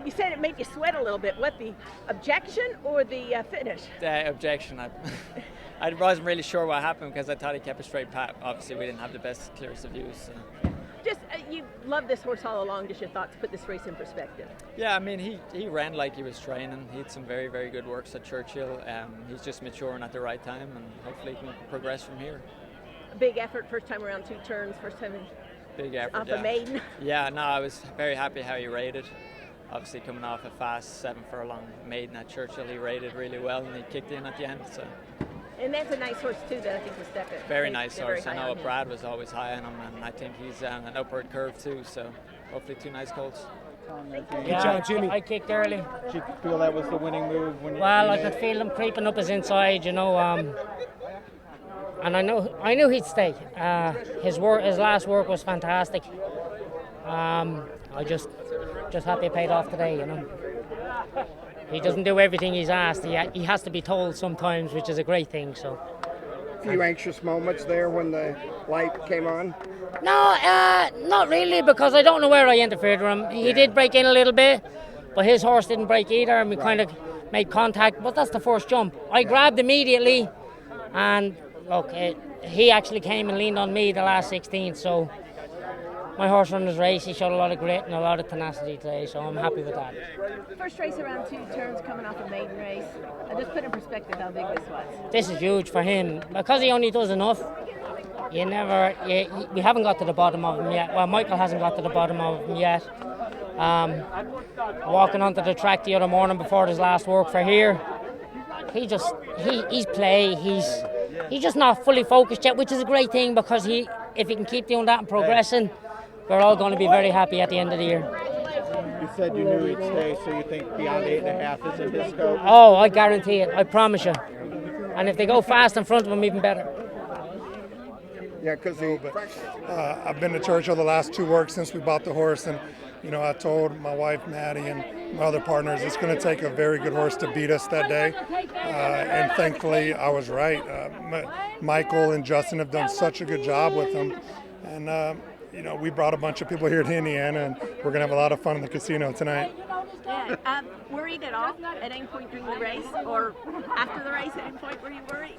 You said it made you sweat a little bit. What, the objection or the finish? The objection. I wasn't really sure what happened because I thought he kept a straight pat. Obviously, we didn't have the best, clearest of views. So. Just, you love this horse all along. Just your thoughts, put this race in perspective. Yeah, I mean, he ran like he was training. He had some very, very good works at Churchill. He's just maturing at the right time, and hopefully he can progress from here. A big effort, first time around 2 turns, first time in big effort, off a maiden. Yeah, no, I was very happy how he rated. Obviously coming off a fast 7 furlong maiden at Churchill, he rated really well and he kicked in at the end. So. And that's a nice horse too that I think was stepping. Very nice horse. I know Brad was always high on him, and I think he's on an upward curve too, so hopefully 2 nice colts. Yeah, I kicked early. Did you feel that was the winning move? Well, I could feel him creeping up his inside, and I knew he'd stay. His last work was fantastic. I just happy it paid off today, He doesn't do everything he's asked. He has to be told sometimes, which is a great thing. So. A few anxious moments there when the light came on? No, not really, because I don't know where I interfered with him. He did break in a little bit, but his horse didn't break either, and we kind of made contact. But that's the first jump. I grabbed immediately, and look, he actually came and leaned on me the last 16, so my horse run his race. He showed a lot of grit and a lot of tenacity today, so I'm happy with that. First race around 2 turns coming off a maiden race. Just put in perspective how big this was. This is huge for him. Because he only does enough, we haven't got to the bottom of him yet. Well, Michael hasn't got to the bottom of him yet. Walking onto the track the other morning before his last work for here, he's just not fully focused yet, which is a great thing, because if he can keep doing that and progressing, we're all going to be very happy at the end of the year. You said you knew he'd stay, so you think beyond 8.5 is in his scope? Oh, I guarantee it. I promise you. And if they go fast in front of him, even better. Yeah, because I've been to Churchill the last 2 works since we bought the horse, and I told my wife Maddie and my other partners it's going to take a very good horse to beat us that day, and thankfully I was right. Michael and Justin have done such a good job with him, and we brought a bunch of people here to Indiana, and we're going to have a lot of fun in the casino tonight. Yeah. Worried at all at any point during the race or after the race? At any point were you worried?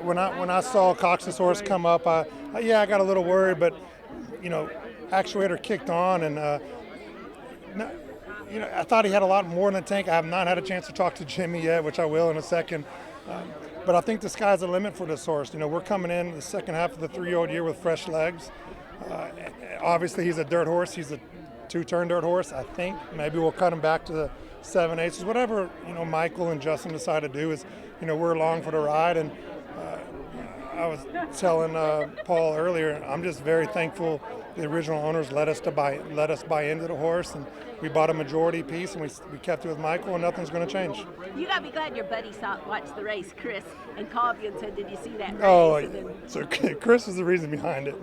When I saw Cox's horse come up, I got a little worried, but Actuator kicked on, and I thought he had a lot more in the tank. I have not had a chance to talk to Jimmy yet, which I will in a second. But I think the sky's the limit for this horse. We're coming in the second half of the 3-year-old year with fresh legs. Obviously, he's a dirt horse. He's a 2-turn dirt horse, I think. Maybe we'll cut him back to the 7/8. Whatever, Michael and Justin decide to do is, we're along for the ride. And I was telling Paul earlier, I'm just very thankful the original owners let us buy into the horse, and we bought a majority piece, and we kept it with Michael, and nothing's going to change. You got to be glad your buddy watched the race, Chris, and called you and said, "Did you see that race?" Oh, so Chris is the reason behind it.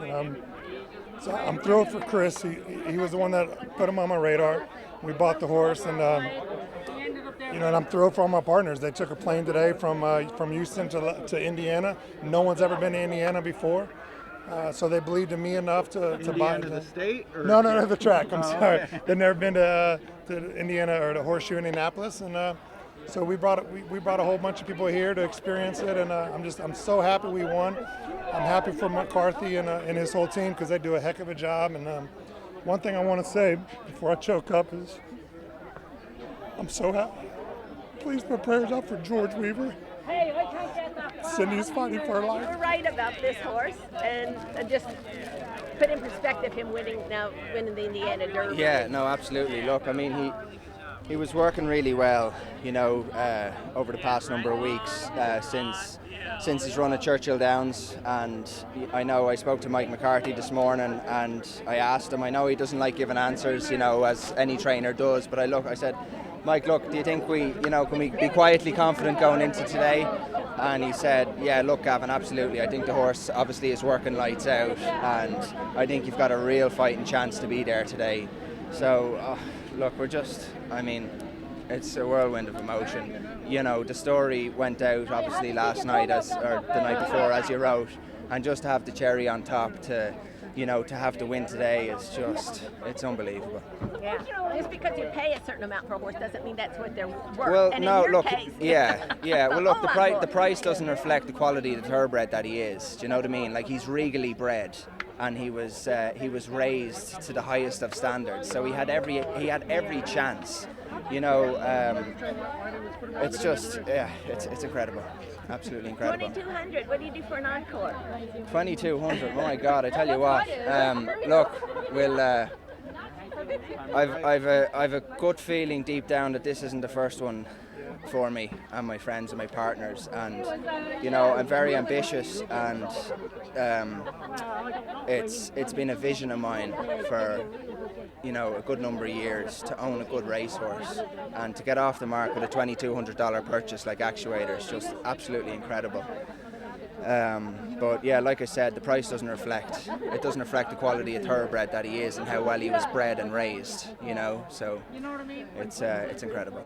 So I'm thrilled for Chris. He was the one that put him on my radar. We bought the horse, and and I'm thrilled for all my partners. They took a plane today from Houston to Indiana. No one's ever been to Indiana before. So they believed in me enough to buy it. The state? Or? No, the track. I'm sorry. Okay. They've never been to Indiana or to Horseshoe Indianapolis, and so we brought a whole bunch of people here to experience it, and I'm so happy we won. I'm happy for McCarthy and his whole team, because they do a heck of a job. And one thing I want to say before I choke up is I'm so happy. Please put prayers up for George Weaver. Hey, I can't get that. Cindy's fighting for her life. You're right about this horse, and just put in perspective him winning the Indiana Derby. Yeah, no, absolutely. Look, I mean, He was working really well, you know, over the past number of weeks since his run at Churchill Downs. And I know I spoke to Mike McCarthy this morning, and I asked him. I know he doesn't like giving answers, you know, as any trainer does. But I said, Mike, look, do you think can we be quietly confident going into today? And he said, yeah, look, Gavin, absolutely. I think the horse obviously is working lights out, and I think you've got a real fighting chance to be there today. So, look, it's a whirlwind of emotion. You know, the story went out obviously last night or the night before, as you wrote, and just to have the cherry on top to have to win today is it's unbelievable. Yeah. Just because you pay a certain amount for a horse doesn't mean that's what they're worth. Well, and no, in your look, case, yeah. Well, look, the price doesn't reflect the quality of the thoroughbred that he is. Do you know what I mean? Like, he's regally bred, and he was raised to the highest of standards. So he had every chance. You know, it's just, it's incredible. Absolutely incredible. 2,200. What do you do for an encore? 2,200. Oh my God! I tell you what. Look, we'll. I've a gut feeling deep down that this isn't the first one for me and my friends and my partners, and you know, I'm very ambitious, and it's been a vision of mine for, you know, a good number of years to own a good racehorse, and to get off the mark with a $2,200 purchase like Actuator is just absolutely incredible. But yeah, like I said, the price doesn't reflect the quality of thoroughbred that he is and how well he was bred and raised, you know, so it's incredible.